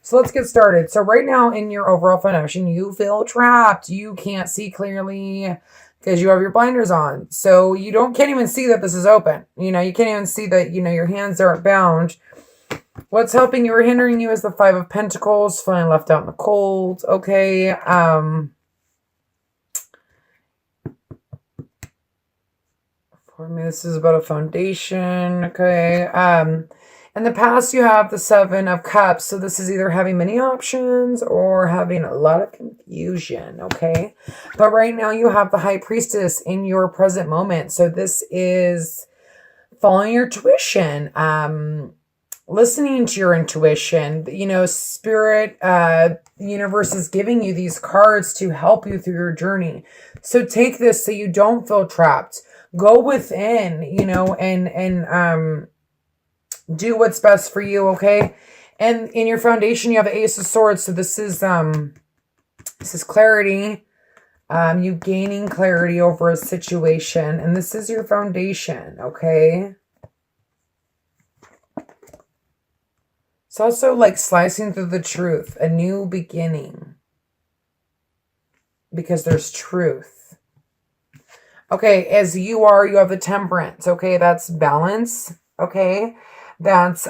So let's get started. So right now in your overall foundation, you feel trapped. You can't see clearly because you have your blinders on. So you can't even see that this is open. You can't even see that, your hands aren't bound. What's helping you or hindering you is the Five of Pentacles, feeling left out in the cold. Okay. For me, this is about a foundation. Okay. In the past, you have the Seven of Cups. So this is either having many options or having a lot of confusion. Okay. But right now you have the High Priestess in your present moment. So this is following your tuition. Listening to your intuition. Spirit, universe is giving you these cards to help you through your journey. So take this so you don't feel trapped. Go within, and do what's best for you, okay? And in your foundation, you have the Ace of Swords. So this is clarity. You gaining clarity over a situation. And this is your foundation, okay? It's also like slicing through the truth, a new beginning. Because there's truth. Okay, as you have the Temperance, okay? That's balance, okay? That's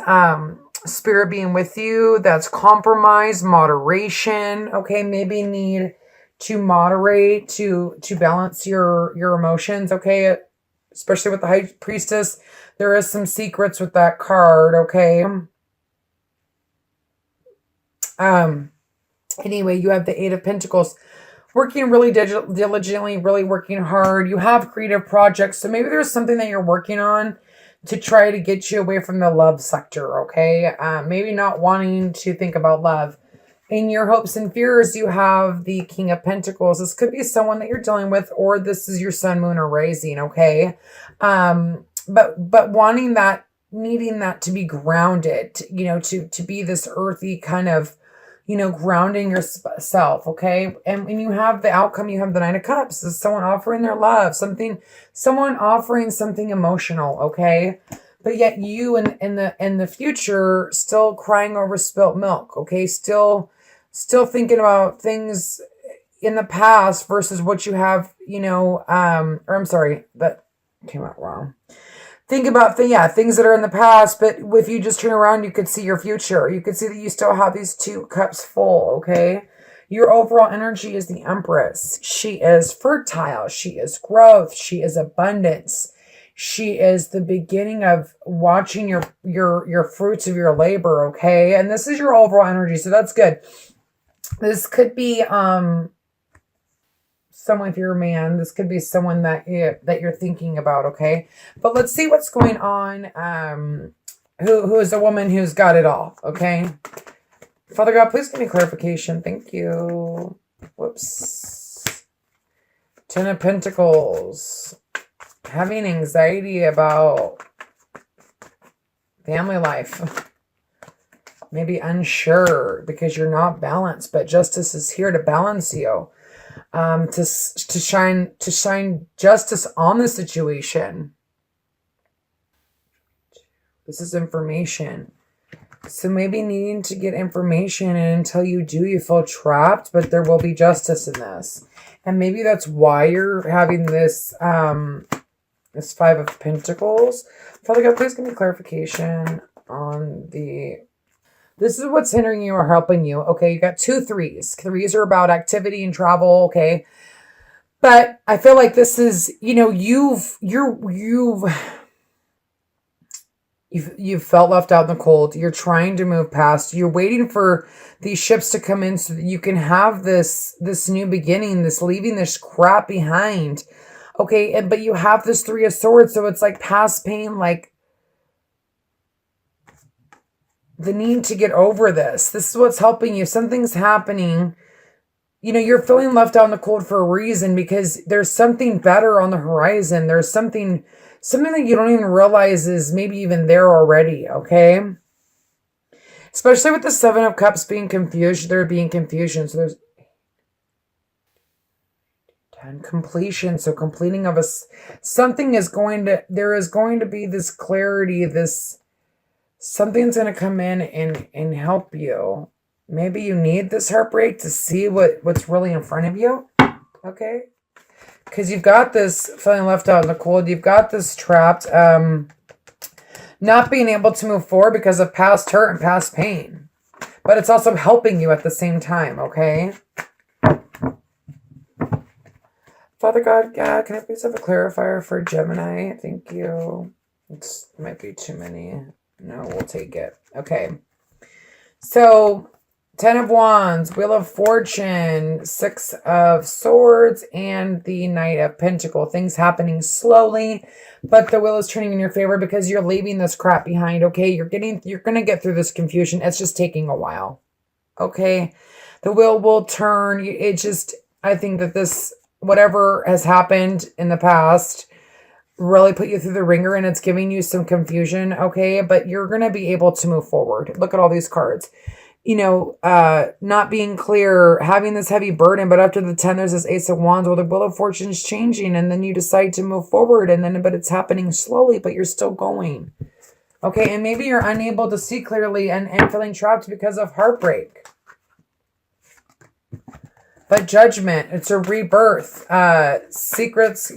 spirit being with you. That's compromise, moderation, okay? Maybe need to moderate, to balance your emotions, okay? Especially with the High Priestess. There is some secrets with that card, okay? Anyway, you have the Eight of Pentacles, working really diligently, really working hard. You have creative projects. So maybe there's something that you're working on to try to get you away from the love sector. Okay. Maybe not wanting to think about love. In your hopes and fears, you have the King of Pentacles. This could be someone that you're dealing with, or this is your sun, moon, or rising. Okay. But wanting that, needing that to be grounded, to be this earthy kind of, grounding yourself, okay? And when you have the outcome, you have the Nine of Cups. This is someone offering their love, someone offering something emotional, okay? But yet you in the future still crying over spilt milk, okay? Still thinking about things in the past versus what you have, or I'm sorry, that came out wrong. Think about things that are in the past, but if you just turn around, you could see your future. You could see that you still have these two cups full, okay? Your overall energy is the Empress. She is fertile. She is growth. She is abundance. She is the beginning of watching your fruits of your labor, okay? And this is your overall energy, so that's good. This could be someone, if you're a man, this could be someone that you're thinking about, okay? But let's see what's going on. Who is a woman who's got it all, okay? Father God, please give me clarification. Thank you. Whoops. Ten of Pentacles. Having anxiety about family life. Maybe unsure because you're not balanced, but justice is here to balance you. To shine justice on the situation. This is information. So maybe needing to get information, and until you do, you feel trapped, but there will be justice in this. And maybe that's why you're having this, this Five of Pentacles. Father God, please give me clarification on this is what's hindering you or helping you. Okay, you got 2 threes. Threes are about activity and travel, okay? But I feel like this is, you've felt left out in the cold. You're trying to move past. You're waiting for these ships to come in so that you can have this new beginning, this leaving this crap behind. Okay, but you have this Three of Swords, so it's like past pain, like the need to get over this. This is what's helping you. Something's happening. You're feeling left out in the cold for a reason, because there's something better on the horizon. There's something that you don't even realize is maybe even there already, okay? Especially with the Seven of Cups being confused, there being confusion. So there's 10 completion. So completing of there is going to be this clarity, something's going to come in and help you. Maybe you need this heartbreak to see what's really in front of you. Okay? Because you've got this feeling left out in the cold. You've got this trapped, not being able to move forward because of past hurt and past pain. But it's also helping you at the same time, okay? Father God, can I please have a clarifier for Gemini? Thank you. It might be too many. No, we'll take it. Okay. So, 10 of Wands, Wheel of Fortune, 6 of Swords, and the Knight of Pentacles. Things happening slowly, but the wheel is turning in your favor because you're leaving this crap behind, okay? You're going to get through this confusion. It's just taking a while, okay? The wheel will turn. I think that this, whatever has happened in the past, really put you through the ringer and it's giving you some confusion, okay? But you're going to be able to move forward. Look at all these cards. Not being clear, having this heavy burden, but after the 10, there's this Ace of Wands where the Wheel of Fortune is changing, and then you decide to move forward, but it's happening slowly, but you're still going. Okay, and maybe you're unable to see clearly and feeling trapped because of heartbreak. But Judgment, it's a rebirth. Secrets,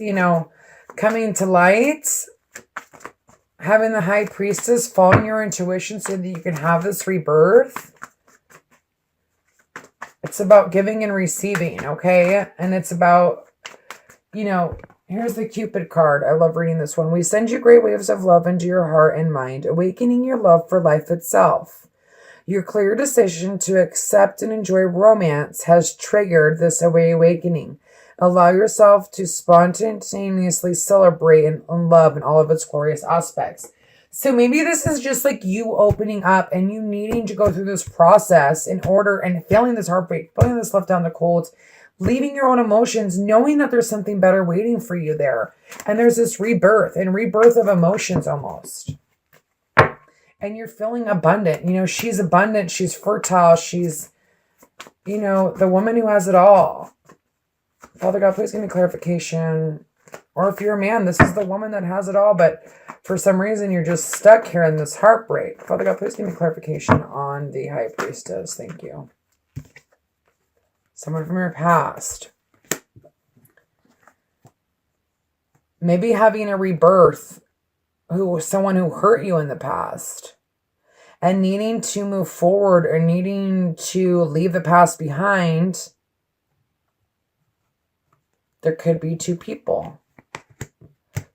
coming to light. Having the High Priestess, following your intuition so that you can have this rebirth. It's about giving and receiving, okay? And it's about, here's the Cupid card. I love reading this one. We send you great waves of love into your heart and mind, awakening your love for life itself. Your clear decision to accept and enjoy romance has triggered this awakening. Allow yourself to spontaneously celebrate and love in all of its glorious aspects. So maybe this is just like you opening up and you needing to go through this process in order and feeling this heartbreak, feeling this left down the cold, leaving your own emotions, knowing that there's something better waiting for you there. And there's this rebirth of emotions almost. And you're feeling abundant. She's abundant. She's fertile. She's, the woman who has it all. Father God, please give me clarification. Or if you're a man, this is the woman that has it all, but for some reason you're just stuck here in this heartbreak. Father God, please give me clarification on the High Priestess. Thank you. Someone from your past. Maybe having a rebirth. Someone who hurt you in the past. And needing to move forward or needing to leave the past behind. There could be two people.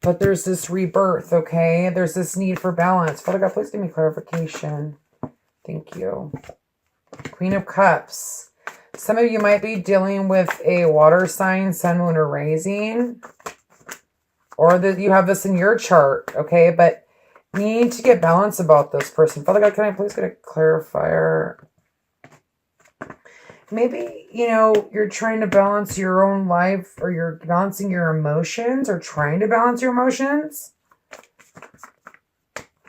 But there's this rebirth, okay? There's this need for balance. Father God, please give me clarification. Thank you. Queen of Cups. Some of you might be dealing with a water sign, sun, moon, or rising. Or that you have this in your chart, okay? But you need to get balance about this person. Father God, can I please get a clarifier? Maybe, you're trying to balance your own life, or you're balancing your emotions, or trying to balance your emotions.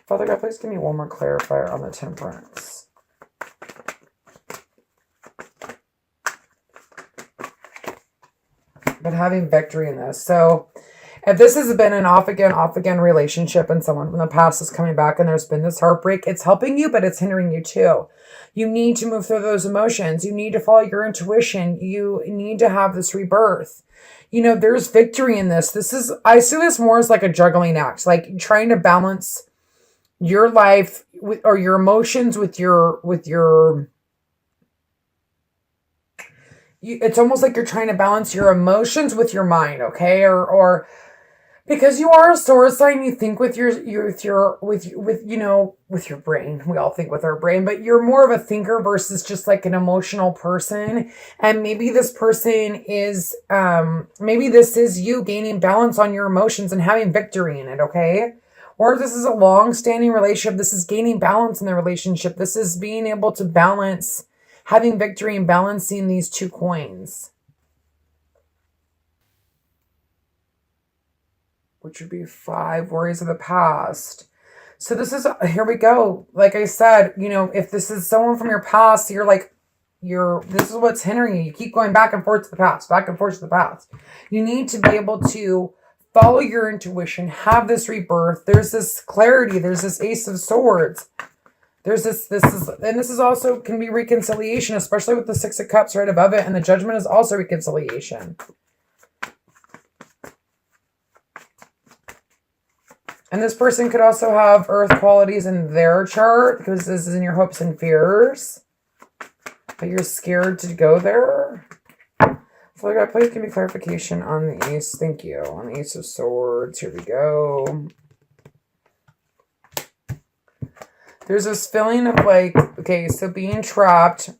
Father God, please give me one more clarifier on the Temperance. But having victory in this. So, if this has been an off-again relationship and someone from the past is coming back and there's been this heartbreak, it's helping you, but it's hindering you too. You need to move through those emotions. You need to follow your intuition. You need to have this rebirth. There's victory in this. I see this more as like a juggling act, like trying to balance your life or your emotions with your it's almost like you're trying to balance your emotions with your mind, okay? Or because you are a source sign, you think with your brain. We all think with our brain, but you're more of a thinker versus just like an emotional person. And maybe this person is, maybe this is you gaining balance on your emotions and having victory in it, okay? Or if this is a long-standing relationship, this is gaining balance in the relationship. This is being able to balance, having victory and balancing these two coins. Which would be 5 worries of the past. So here we go. Like I said, if this is someone from your past, this is what's hindering you. You keep going back and forth to the past, back and forth to the past. You need to be able to follow your intuition, have this rebirth. There's this clarity. There's this Ace of Swords. This is also can be reconciliation, especially with the Six of Cups right above it. And the Judgment is also reconciliation. And this person could also have earth qualities in their chart because this is in your hopes and fears. But you're scared to go there. So God, please give me clarification on the Ace. Thank you. On the Ace of Swords. Here we go. There's this feeling of like, okay, so being trapped,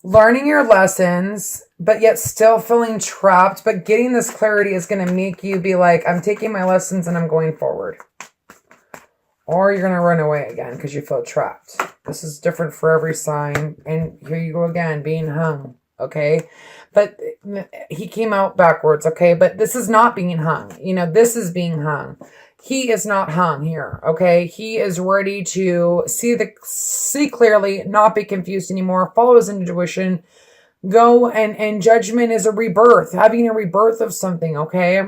learning your lessons, but yet still feeling trapped, but getting this clarity is going to make you be like, I'm taking my lessons and I'm going forward. Or you're going to run away again because you feel trapped. This is different for every sign. And here you go again, being hung. Okay. But he came out backwards. Okay. But this is not being hung. You know, this is being hung. He is not hung here. Okay. He is ready to see clearly, not be confused anymore, follow his intuition, go and judgment is a rebirth, having a rebirth of something. Okay.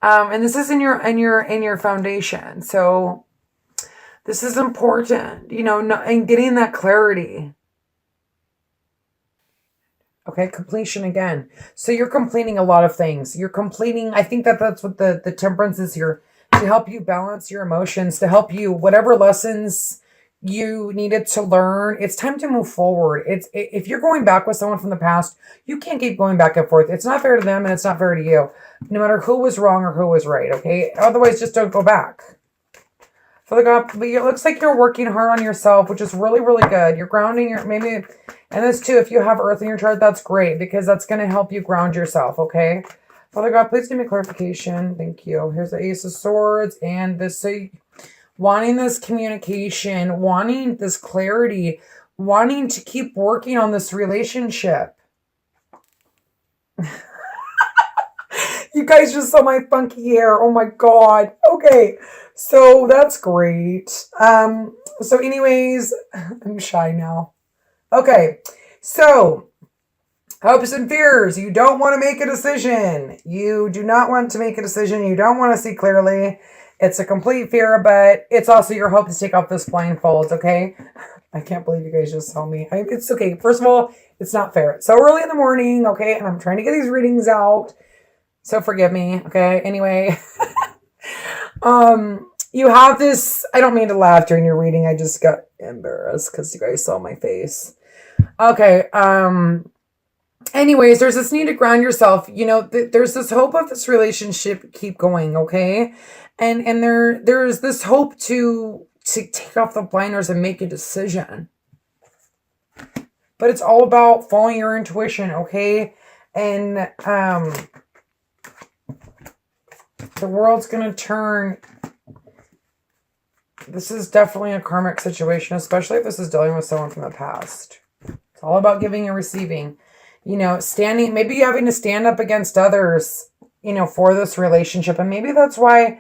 And this is in your foundation. So this is important, you know, and getting that clarity. Okay, completion again. So you're completing a lot of things. You're completing, I think that's what the temperance is here, to help you balance your emotions, to help you, whatever lessons you needed to learn. It's time to move forward. If you're going back with someone from the past, you can't keep going back and forth. It's not fair to them and it's not fair to you, no matter who was wrong or who was right. Okay, otherwise just don't go back. Father God, but it looks like you're working hard on yourself, which is really, really good. You're grounding maybe, and this too, if you have earth in your chart, that's great because that's going to help you ground yourself, okay? Father God, please give me clarification. Thank you. Here's the Ace of Swords and this, so wanting this communication, wanting this clarity, wanting to keep working on this relationship. You guys just saw my funky hair. Oh my God. Okay. So that's great. So anyways, I'm shy now. Okay. So hopes and fears. You don't want to make a decision. You do not want to make a decision. You don't want to see clearly. It's a complete fear, but it's also your hope to take off this blindfold. Okay. I can't believe you guys just saw me. It's okay. First of all, it's not fair. It's so early in the morning. Okay. And I'm trying to get these readings out. So forgive me. Okay. Anyway, you have this, I don't mean to laugh during your reading. I just got embarrassed because you guys saw my face. Okay. Anyways, there's this need to ground yourself. You know, there's this hope of this relationship keep going. Okay. And there's this hope to take off the blinders and make a decision. But it's all about following your intuition. Okay. And, the world's going to turn. This is definitely a karmic situation, especially if this is dealing with someone from the past. It's all about giving and receiving. You know, maybe having to stand up against others, you know, for this relationship. And maybe that's why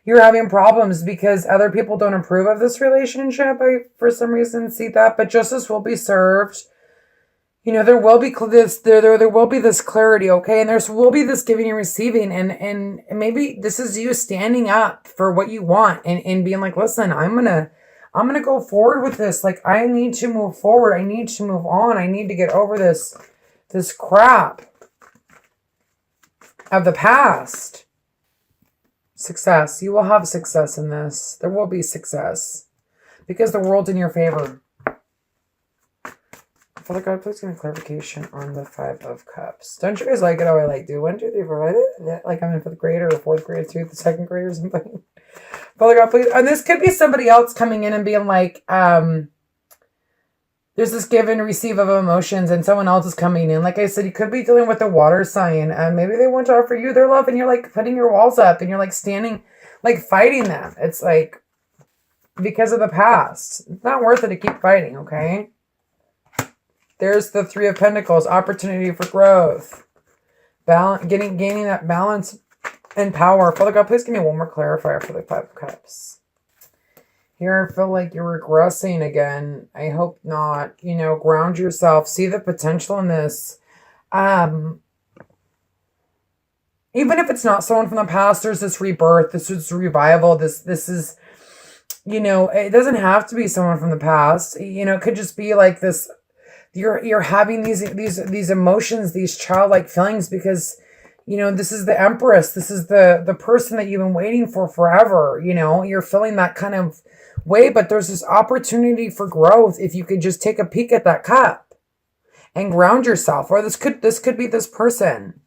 you're having problems, because other people don't approve of this relationship. I, for some reason, see that. But justice will be served. You know, there will be this, there will be this clarity, okay? And there will be this giving and receiving. And maybe this is you standing up for what you want and being like, listen, I'm gonna go forward with this. Like, I need to move forward. I need to move on. I need to get over this crap of the past. Success. You will have success in this. There will be success because the world's in your favor. Father God, please give me clarification on the Five of Cups. Don't you guys like it how I do 1, 2, 3, 4, 5? Like I'm in 5th grade or 4th grade through the 2nd grade or something. Father God, please. And this could be somebody else coming in and being like, there's this give and receive of emotions and someone else is coming in. Like I said, you could be dealing with a water sign and maybe they want to offer you their love and you're like putting your walls up and you're like standing, like fighting them. It's like, because of the past. It's not worth it to keep fighting, okay? There's the Three of Pentacles, opportunity for growth. Gaining that balance and power. Father God, please give me one more clarifier for the Five of Cups. Here, I feel like you're regressing again. I hope not. You know, ground yourself. See the potential in this. Even if it's not someone from the past, there's this rebirth. This is revival. This is, You know, it doesn't have to be someone from the past. You know, it could just be like this. You're having these emotions, these childlike feelings because, you know, this is the Empress. This is the person that you've been waiting for forever. You know, you're feeling that kind of way, but there's this opportunity for growth if you could just take a peek at that cup and ground yourself. Or this could be this person.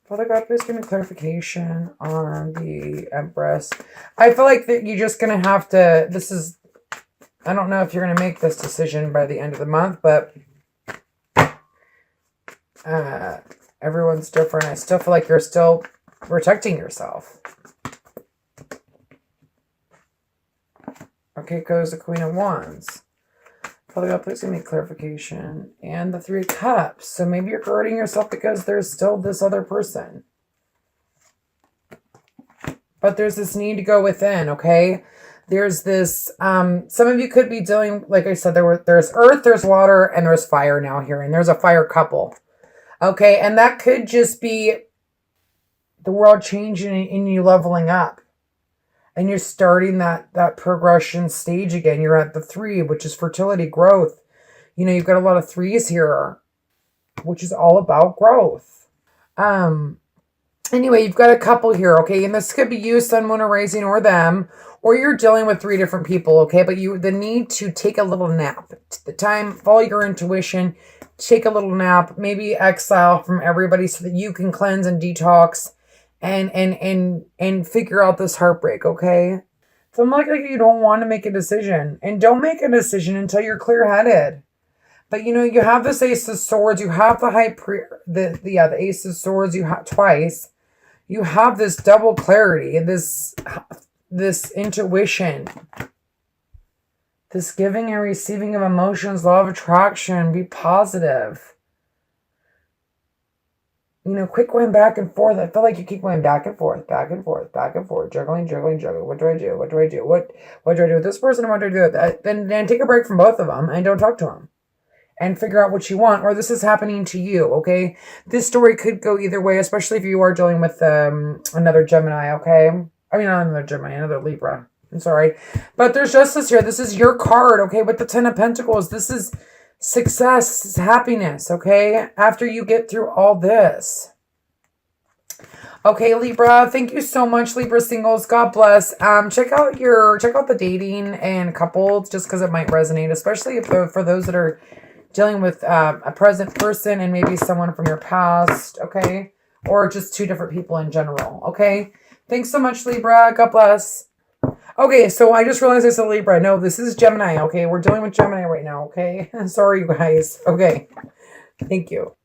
Father God, please give me clarification on the Empress. I feel like that you're just going to have to, I don't know if you're going to make this decision by the end of the month, but everyone's different. I still feel like you're still protecting yourself. Okay, goes the Queen of Wands. Father God, please give me clarification. And the Three of Cups. So maybe you're guarding yourself because there's still this other person. But there's this need to go within, okay? There's this, some of you could be dealing, like I said, there's earth, there's water, and there's fire now here. And there's a fire couple. Okay, and that could just be the world changing and you leveling up. And you're starting that progression stage again. You're at the 3, which is fertility, growth. You know, you've got a lot of 3s here, which is all about growth. Anyway, you've got a couple here, okay? And this could be you, Sun, Moon, or Rising, or them. Or you're dealing with 3 different people, okay? But the need to take a little nap. The time, follow your intuition. Take a little nap. Maybe exile from everybody so that you can cleanse and detox. And figure out this heartbreak, okay? So I'm like you don't want to make a decision. And don't make a decision until you're clear-headed. But, you know, you have this Ace of Swords. You have the Ace of Swords. You have twice. You have this double clarity. This intuition. This giving and receiving of emotions. Law of attraction. Be positive. You know, quit going back and forth. I feel like you keep going back and forth, back and forth, back and forth, juggling. What do I do? What do I do? What do I do with this person? What do I do with that? Then take a break from both of them and don't talk to them. And figure out what you want. Or this is happening to you, okay? This story could go either way, especially if you are dealing with another Gemini, okay? I mean, not another Gemini, another Libra. I'm sorry. But there's justice here. This is your card, okay? With the 10 of Pentacles, this is success, happiness, okay? After you get through all this. Okay, Libra, thank you so much, Libra singles. God bless. Check out the dating and couples just because it might resonate, especially for those that are dealing with a present person and maybe someone from your past, okay? Or just 2 different people in general, okay? Thanks so much, Libra. God bless. Okay, so I just realized I said Libra. No, this is Gemini, okay? We're dealing with Gemini right now, okay? Sorry, you guys. Okay. Thank you.